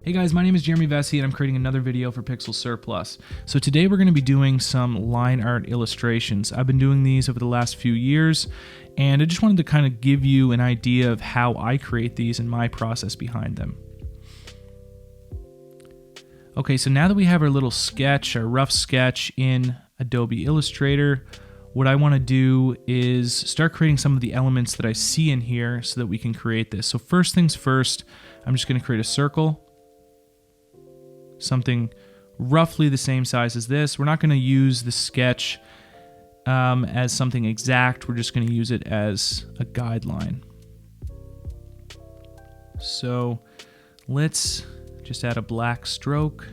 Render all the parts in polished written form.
Hey guys, my name is Jeremy Vessey and I'm creating another video for Pixel Surplus. So today we're going to be doing some line art illustrations. I've been doing these over the last few years and I just wanted to kind of give you an idea of how I create these and my process behind them. Okay, so now that we have our little sketch, our rough sketch in Adobe Illustrator, what I want to do is start creating some of the elements that I see in here so that we can create this. So first things first, I'm just going to create a circle. Something roughly the same size as this. We're not going to use the sketch as something exact. We're just going to use it as a guideline. So let's just add a black stroke.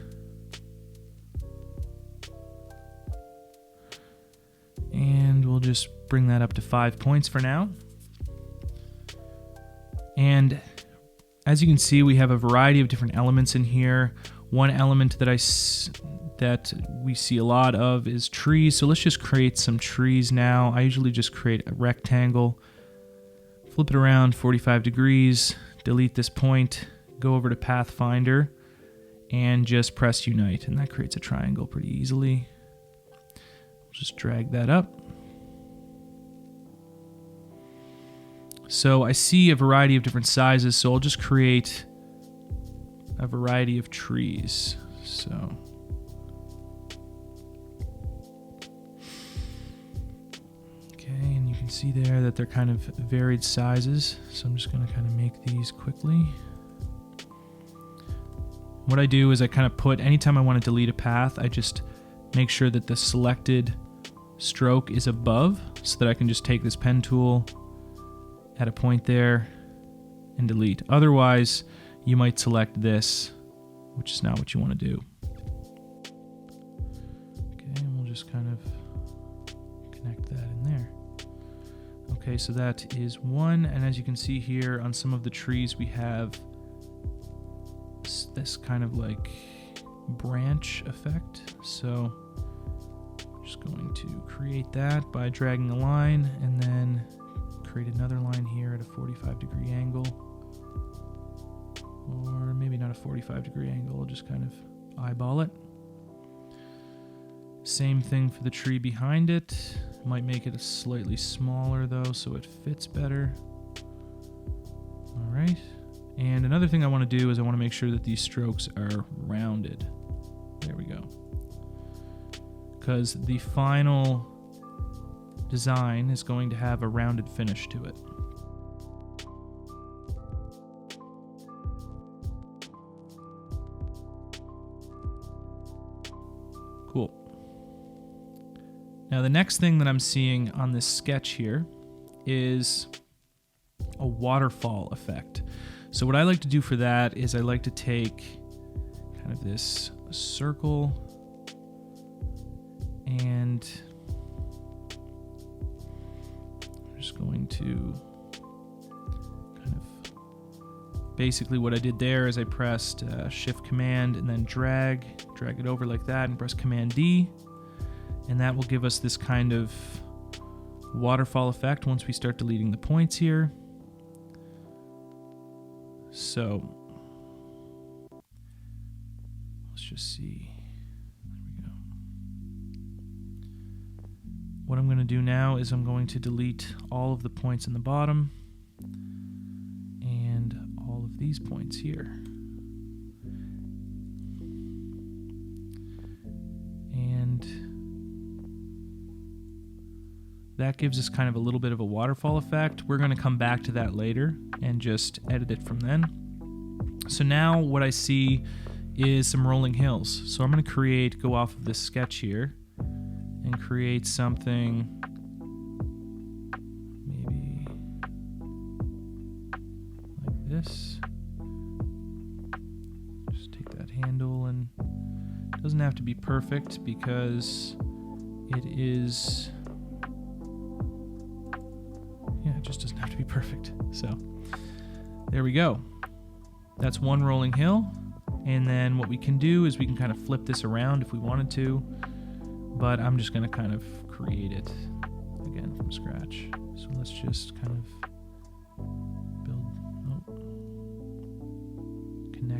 And we'll just bring that up to 5 points for now. And as you can see, we have a variety of different elements in here. One element that we see a lot of is trees. So let's just create some trees now. I usually just create a rectangle, flip it around 45 degrees, delete this point, go over to Pathfinder, and just press Unite. And that creates a triangle pretty easily. Just drag that up. So I see a variety of different sizes, so I'll just create a variety of trees. So okay, and you can see there that they're kind of varied sizes. So I'm just going to kind of make these quickly. What I do is I kind of put, anytime I want to delete a path, I just make sure that the selected stroke is above so that I can just take this pen tool, add a point there, and delete. Otherwise, you might select this, which is not what you want to do. Okay, and we'll just kind of connect that in there. Okay, so that is one, and as you can see here on some of the trees, we have this kind of like branch effect. So I'm just going to create that by dragging a line and then create another line here at a 45-degree angle. Or maybe not a 45-degree angle, just kind of eyeball it. Same thing for the tree behind it. Might make it a slightly smaller though, so it fits better. All right. And another thing I want to do is I want to make sure that these strokes are rounded. There we go. Because the final design is going to have a rounded finish to it. Cool. Now the next thing that I'm seeing on this sketch here is a waterfall effect. So what I like to do for that is I like to take kind of this circle and I'm just going to kind of, basically what I did there is I pressed Shift Command and then drag it over like that and press Command D, and that will give us this kind of waterfall effect once we start deleting the points here. So let's just see. There we go. What I'm going to do now is I'm going to delete all of the points in the bottom and all of these points here. And that gives us kind of a little bit of a waterfall effect. We're going to come back to that later and just edit it from then. So now what I see is some rolling hills. So I'm going to go off of this sketch here and create something maybe like this. Just take that handle, and it doesn't have to be perfect because it is, yeah, it just doesn't have to be perfect. So there we go. That's one rolling hill. And then what we can do is we can kind of flip this around if we wanted to, but I'm just going to kind of create it again from scratch. So let's just kind of build,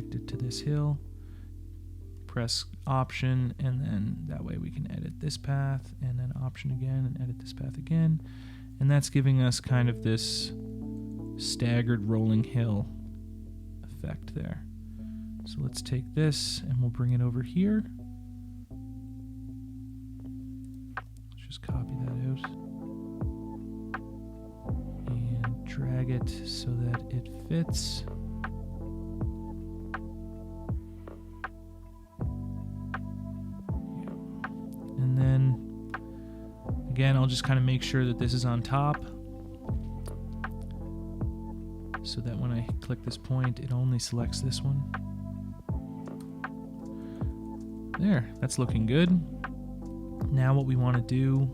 connect it to this hill. Press Option, and then that way we can edit this path, and then Option again, and edit this path again. And that's giving us kind of this staggered rolling hill effect there. So let's take this and we'll bring it over here. Let's just copy that out and drag it so that it fits. And then again, I'll just kind of make sure that this is on top, so that when I click this point, it only selects this one. There, that's looking good. Now what we want to do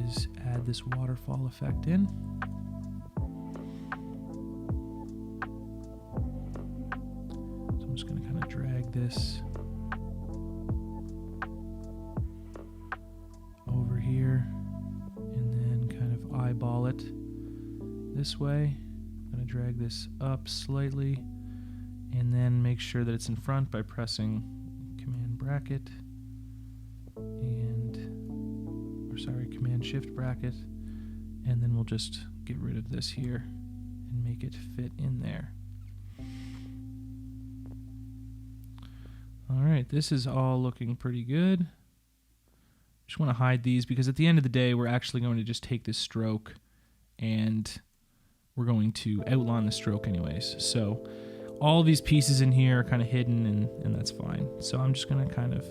is add this waterfall effect in. So I'm just going to kind of drag this over here and then kind of eyeball it this way. I'm going to drag this up slightly and then make sure that it's in front by pressing Command bracket Command Shift bracket, and then we'll just get rid of this here and make it fit in there. Alright, this is all looking pretty good. Just want to hide these because at the end of the day we're actually going to just take this stroke and we're going to outline the stroke anyways. So all these pieces in here are kind of hidden, and that's fine. So I'm just going to kind of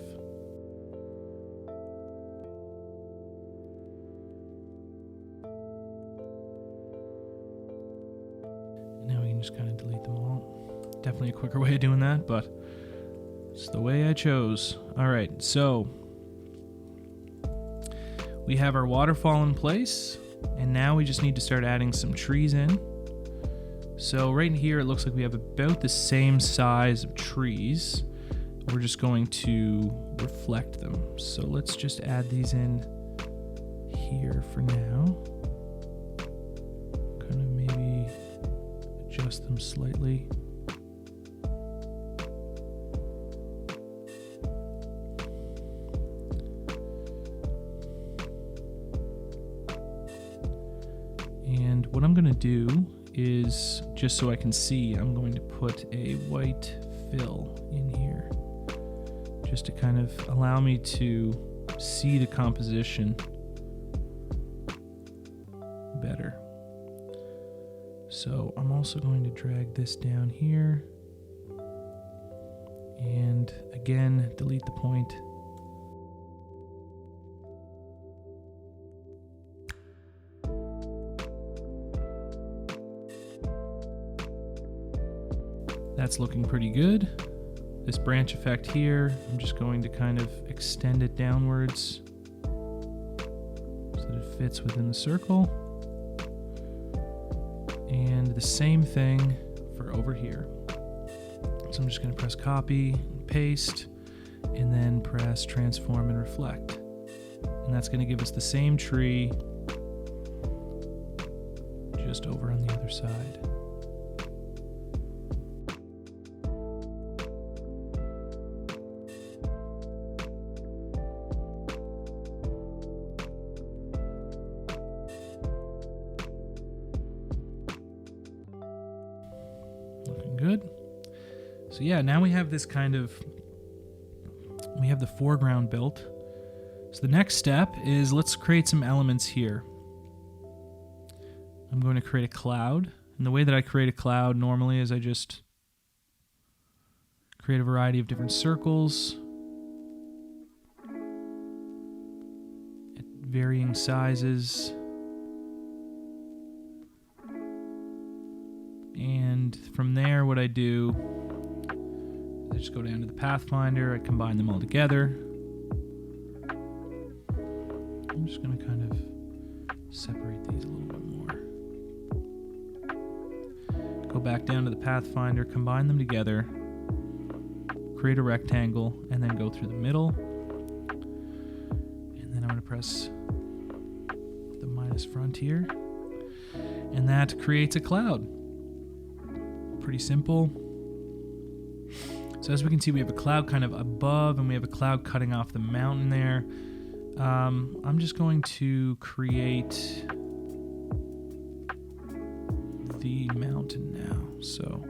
now we can just kind of delete them all. Definitely a quicker way of doing that, but it's the way I chose. Alright, so we have our waterfall in place, and now we just need to start adding some trees in. So right here it looks like we have about the same size of trees. We're just going to reflect them. So let's just add these in here for now. Kind of maybe adjust them slightly. And what I'm going to do is, just so I can see, I'm going to put a white fill in here just to kind of allow me to see the composition better. So I'm also going to drag this down here and again delete the point. That's looking pretty good. This branch effect here, I'm just going to kind of extend it downwards so that it fits within the circle. And the same thing for over here. So I'm just going to press copy, paste, and then press transform and reflect. And that's going to give us the same tree just over on the other side. Good. So yeah, now we have this kind of, we have the foreground built. So the next step is let's create some elements here. I'm going to create a cloud. And the way that I create a cloud normally is I just create a variety of different circles at varying sizes. And from there, what I do is I just go down to the Pathfinder, I combine them all together. I'm just going to kind of separate these a little bit more. Go back down to the Pathfinder, combine them together, create a rectangle, and then go through the middle. And then I'm going to press the minus frontier, and that creates a cloud. pretty simple. So as we can see, we have a cloud kind of above, and we have a cloud cutting off the mountain there. I'm just going to create the mountain now. So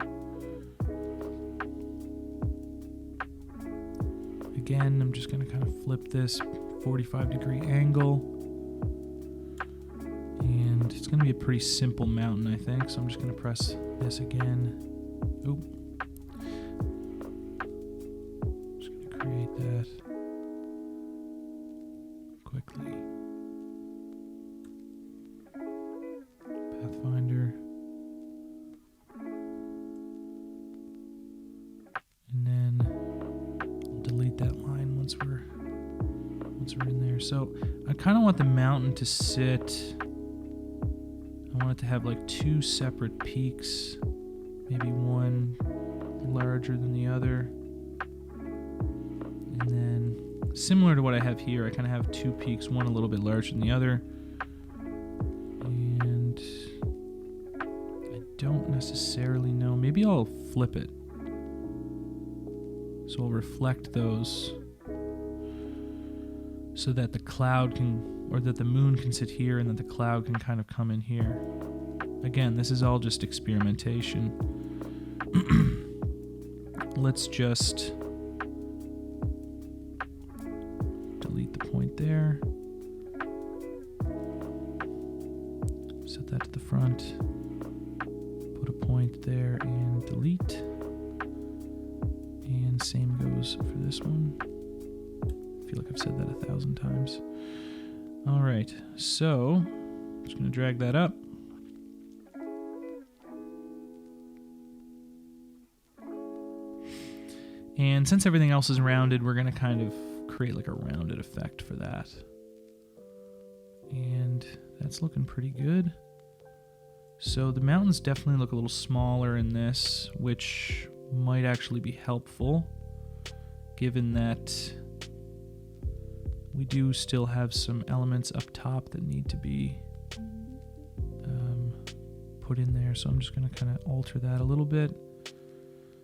again, I'm just going to kind of flip this 45-degree angle, and it's going to be a pretty simple mountain, I think. So I'm just going to press this again. Oop. Just going to create that quickly. Pathfinder. And then I'll delete that line once we're in there. So I kind of want the mountain to sit. I want it to have like two separate peaks, maybe one larger than the other. And then similar to what I have here, I kind of have two peaks, one a little bit larger than the other. And I don't necessarily know. Maybe I'll flip it. So I'll reflect those so that the cloud can, or that the moon can sit here and that the cloud can kind of come in here. Again, this is all just experimentation. Let's just delete the point there. Set that to the front. Put a point there and delete. And same goes for this one. I feel like I've said that 1,000 times. All right, so I'm just going to drag that up. And since everything else is rounded, we're going to kind of create like a rounded effect for that. And that's looking pretty good. So the mountains definitely look a little smaller in this, which might actually be helpful, given that we do still have some elements up top that need to be put in there. So I'm just going to kind of alter that a little bit.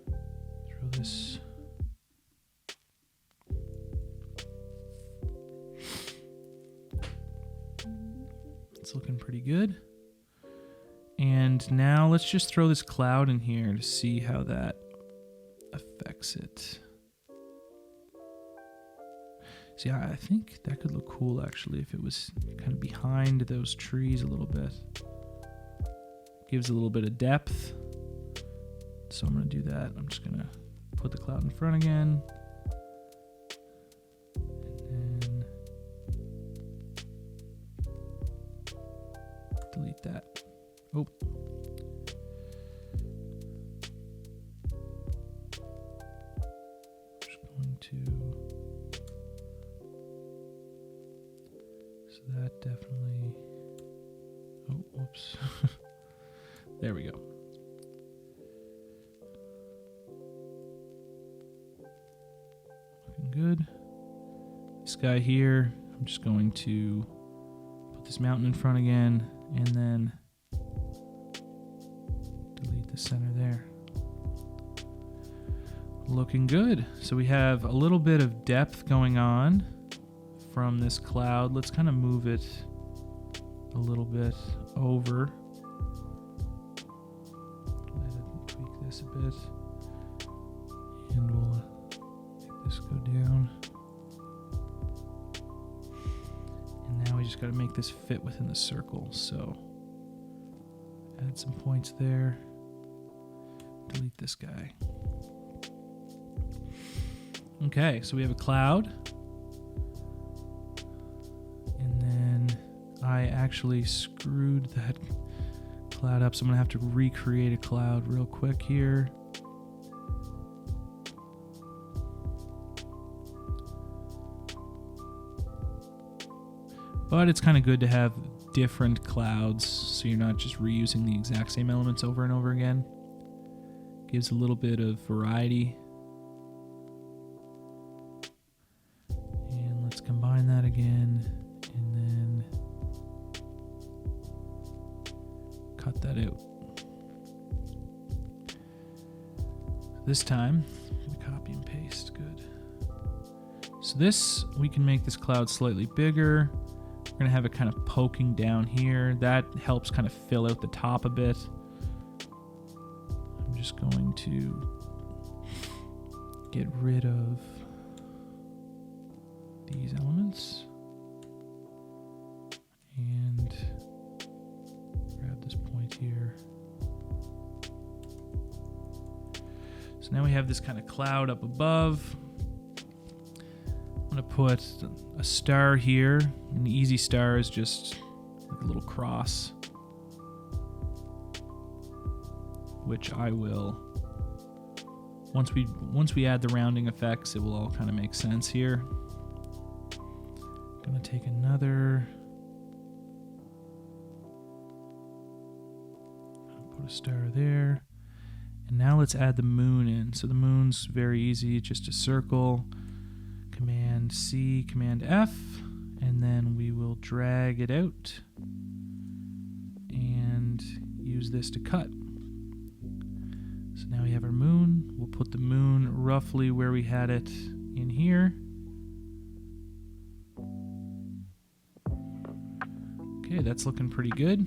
Throw this. It's looking pretty good. And now let's just throw this cloud in here to see how that affects it. See, I think that could look cool actually if it was kind of behind those trees a little bit. Gives a little bit of depth. So I'm going to do that. I'm just going to put the cloud in front again. And then delete that. Oh. Just going to... So that definitely... Oh, whoops. There we go. Looking good. This guy here, I'm just going to put this mountain in front again, and then delete the center there. Looking good. So we have a little bit of depth going on from this cloud. Let's kind of move it a little bit over. Tweak this a bit. And we'll make this go down. And now we just got to make this fit within the circle. So add some points there. Delete this guy. Okay, so we have a cloud. And then I actually screwed that cloud up, so I'm going to have to recreate a cloud real quick here. But it's kind of good to have different clouds so you're not just reusing the exact same elements over and over again. Gives a little bit of variety. And let's combine that again and then cut that out. this time, I'm gonna copy and paste, good. So this, we can make this cloud slightly bigger. We're gonna have it kind of poking down here. That helps kind of fill out the top a bit. I'm just going to get rid of these elements and grab this point here. So now we have this kind of cloud up above. I'm gonna put a star here. An easy star is just like a little cross, which I will, once we add the rounding effects, it will all kind of make sense here. I'm gonna take another, put a star there, and now let's add the moon in. So the moon's very easy, just a circle. Command C, Command F, and then we will drag it out and use this to cut. So now we have our moon. We'll put the moon roughly where we had it in here. Okay, that's looking pretty good.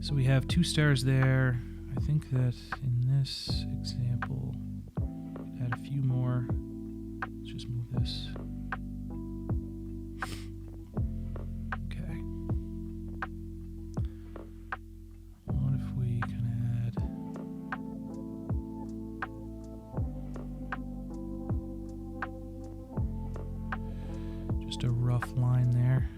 So we have 2 stars there. I think that in this example, add a few more. Let's just move this. Okay. What if we can add just a rough line there?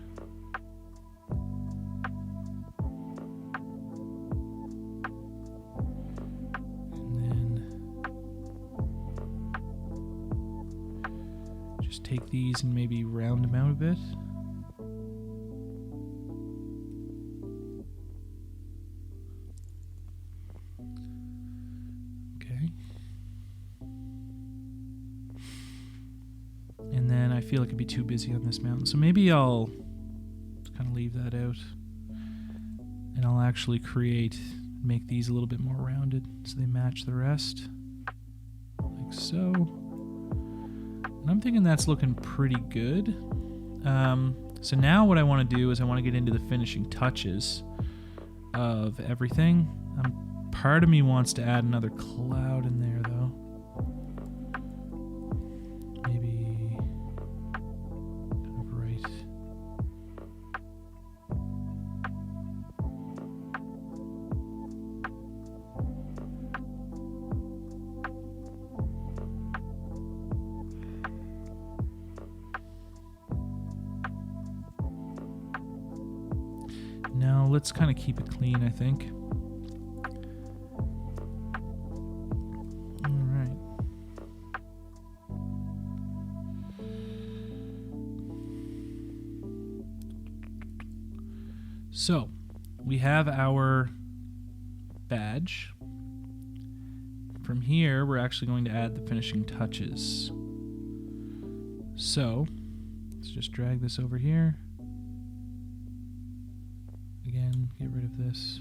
Take these and maybe round them out a bit. Okay. And then I feel like it'd be too busy on this mountain, so maybe I'll just kind of leave that out. And I'll actually make these a little bit more rounded so they match the rest. Like so. And I'm thinking that's looking pretty good. So now what I want to do is I want to get into the finishing touches of everything. Part of me wants to add another cloud in there though. Maybe kind of right. Now let's kind of keep it clean, I think. All right. So we have our badge. From here, we're actually going to add the finishing touches. So let's just drag this over here. Again, get rid of this.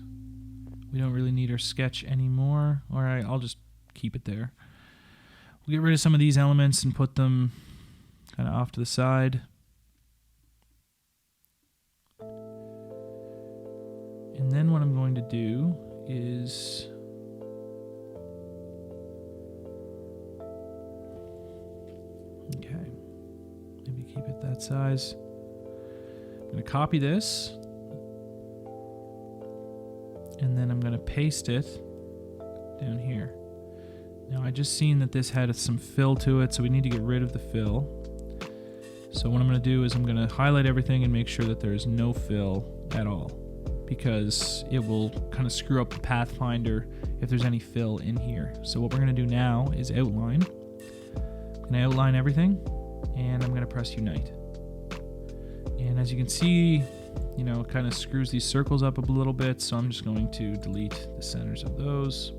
We don't really need our sketch anymore. All right, I'll just keep it there. We'll get rid of some of these elements and put them kind of off to the side. And then what I'm going to do is okay, maybe keep it that size. I'm going to copy this. And then I'm going to paste it down here. Now I just seen that this had some fill to it, so we need to get rid of the fill. So what I'm going to do is I'm going to highlight everything and make sure that there's no fill at all, because it will kind of screw up the Pathfinder if there's any fill in here. So what we're going to do now is outline. I'm going to outline everything, and I'm going to press Unite. And as you can see, you know, it kind of screws these circles up a little bit, so I'm just going to delete the centers of those.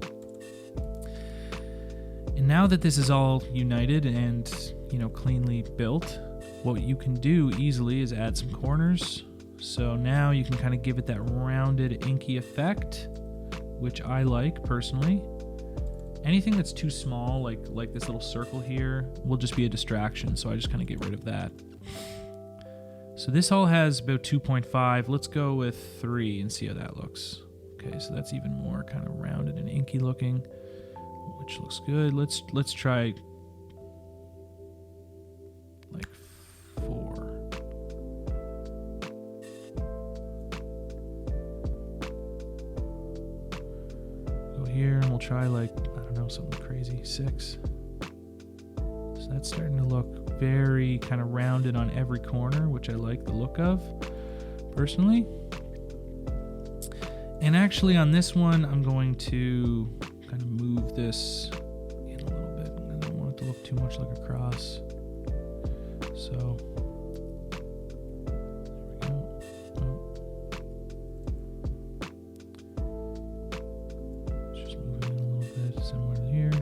And now that this is all united and, you know, cleanly built, what you can do easily is add some corners. So now you can kind of give it that rounded, inky effect which I like personally. Anything that's too small, like this little circle here, will just be a distraction, so I just kind of get rid of that. So this all has about 2.5. Let's go with 3 and see how that looks. Okay, so that's even more kind of rounded and inky looking, which looks good. Let's try like 4. Go here and we'll try like, I don't know, something crazy, 6. So that's starting to look very kind of rounded on every corner, which I like the look of personally. And actually on this one, I'm going to kind of move this in a little bit. I don't want it to look too much like a cross. So there we go. Let's just move it in a little bit, similar to here.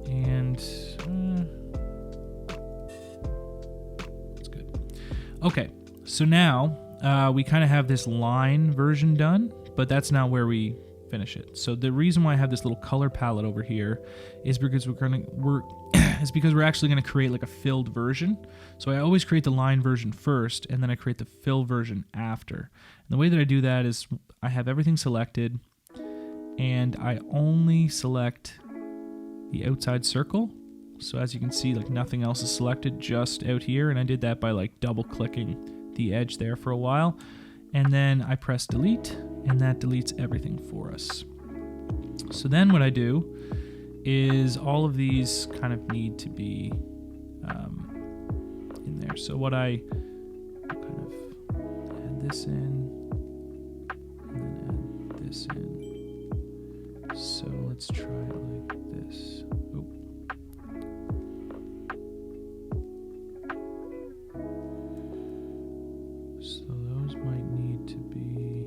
And that's good. Okay, so now we kind of have this line version done, but that's not where we finish it. So the reason why I have this little color palette over here is because we're actually going to create like a filled version. So I always create the line version first, and then I create the fill version after. And the way that I do that is I have everything selected, and I only select the outside circle. So as you can see, like nothing else is selected, just out here, and I did that by like double clicking the edge there for a while, and then I press delete, and that deletes everything for us. So then what I do is all of these kind of need to be in there. So what I kind of add this in, and then add this in. So let's try it like this. Oh. So those might need to be,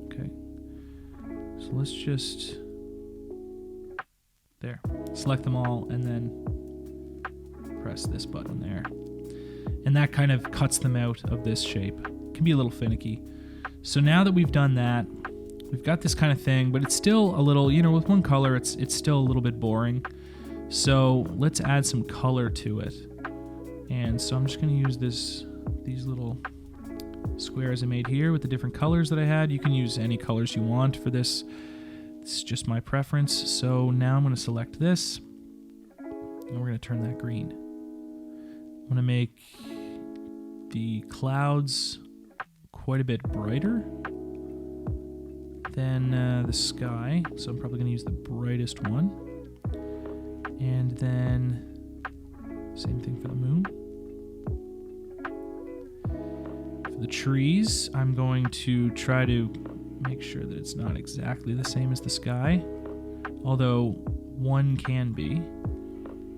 okay. So let's just, there, select them all and then press this button there. And that kind of cuts them out of this shape. It can be a little finicky. So now that we've done that, we've got this kind of thing, but it's still a little, you know, with one color, it's still a little bit boring. So let's add some color to it. And so I'm just going to use these little squares I made here with the different colors that I had. You can use any colors you want for this. This is just my preference. So now I'm going to select this, and we're going to turn that green. I'm going to make the clouds quite a bit brighter than the sky. So I'm probably going to use the brightest one. And then same thing for the moon. For the trees, I'm going to try to make sure that it's not exactly the same as the sky, although one can be.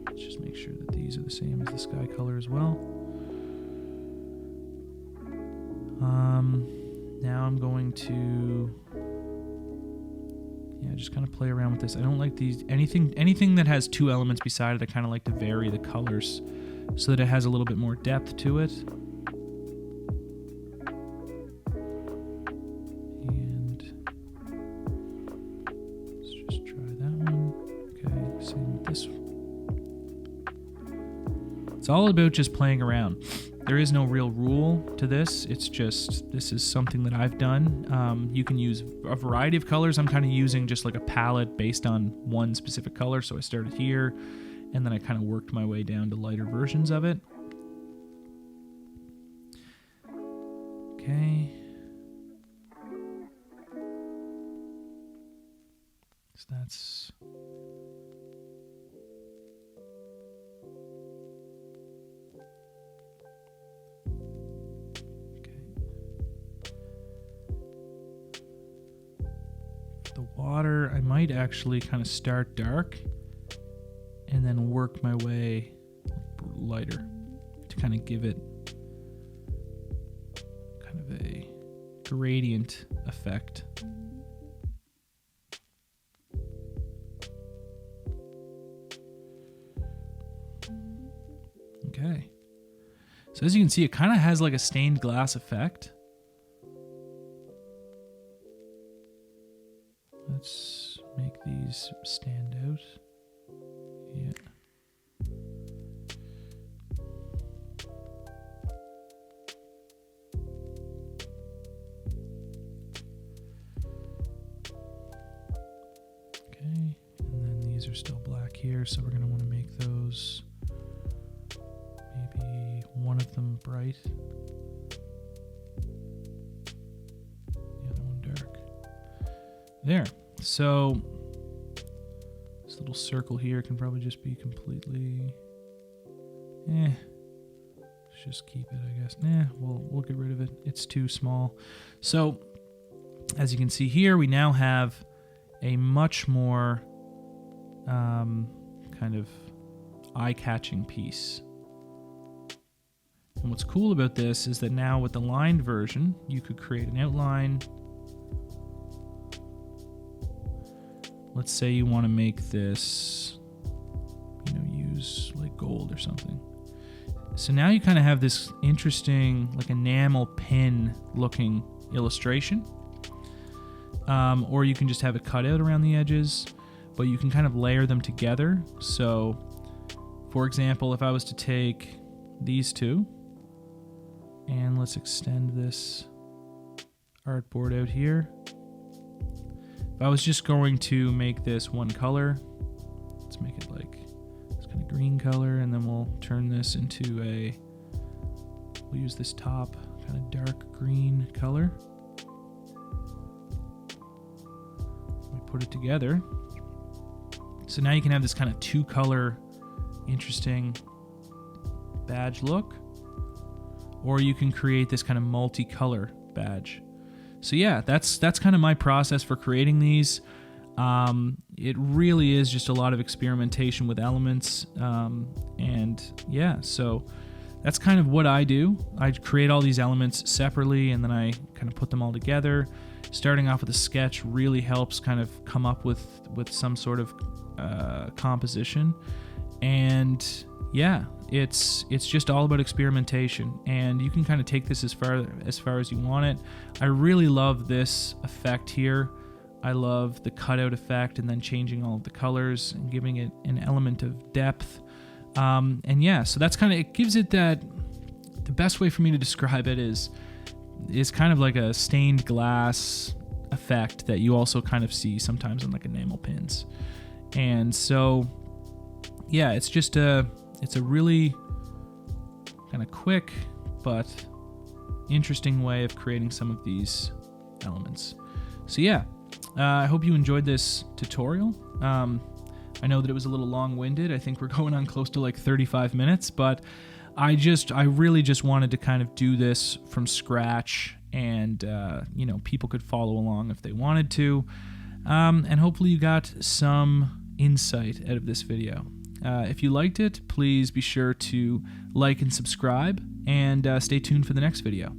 Let's just make sure that these are the same as the sky color as well. Now I'm going to just kind of play around with this. I don't like these, anything that has 2 elements beside it, I kind of like to vary the colors so that it has a little bit more depth to it. And let's just try that one. Okay, same with this one. It's all about just playing around. There is no real rule to this. It's just, this is something that I've done. You can use a variety of colors. I'm kind of using just like a palette based on one specific color. So I started here, and then I kind of worked my way down to lighter versions of it. Okay. So that's... the water, I might actually kind of start dark and then work my way lighter to kind of give it kind of a gradient effect. Okay. So as you can see, it kind of has like a stained glass effect. these stand out. Yeah. Okay, and then these are still black here, so we're going to want to make those maybe one of them bright, the other one dark. There. So this little circle here can probably just be completely, let's just keep it, I guess. We'll get rid of it. It's too small. So as you can see here, we now have a much more kind of eye-catching piece. And what's cool about this is that now with the lined version, you could create an outline. Let's say you want to make this, use like gold or something. So now you kind of have this interesting, like enamel pin looking illustration. Or you can just have it cut out around the edges, but you can kind of layer them together. So, for example, if I was to take these two, and let's extend this artboard out here. If I was just going to make this one color, let's make it like this kind of green color, and then we'll turn this into we'll use this top kind of dark green color. We put it together. So now you can have this kind of two-color, interesting badge look, or you can create this kind of multi-color badge. So yeah, that's kind of my process for creating these. It really is just a lot of experimentation with elements, and yeah, so that's kind of what I do. I create all these elements separately, and then I kind of put them all together. Starting off with a sketch really helps kind of come up with some sort of composition, and yeah, it's just all about experimentation, and you can kind of take this as far as you want it. I really love this effect here. I love the cutout effect, and then changing all of the colors and giving it an element of depth. And yeah, so that's kind of, it gives it that, the best way for me to describe it is kind of like a stained glass effect that you also kind of see sometimes on like enamel pins. And so yeah, it's just it's a really kind of quick but interesting way of creating some of these elements. So yeah, I hope you enjoyed this tutorial. I know that it was a little long-winded. I think we're going on close to like 35 minutes, but I really just wanted to kind of do this from scratch, and people could follow along if they wanted to, and hopefully you got some insight out of this video. If you liked it, please be sure to like and subscribe, and stay tuned for the next video.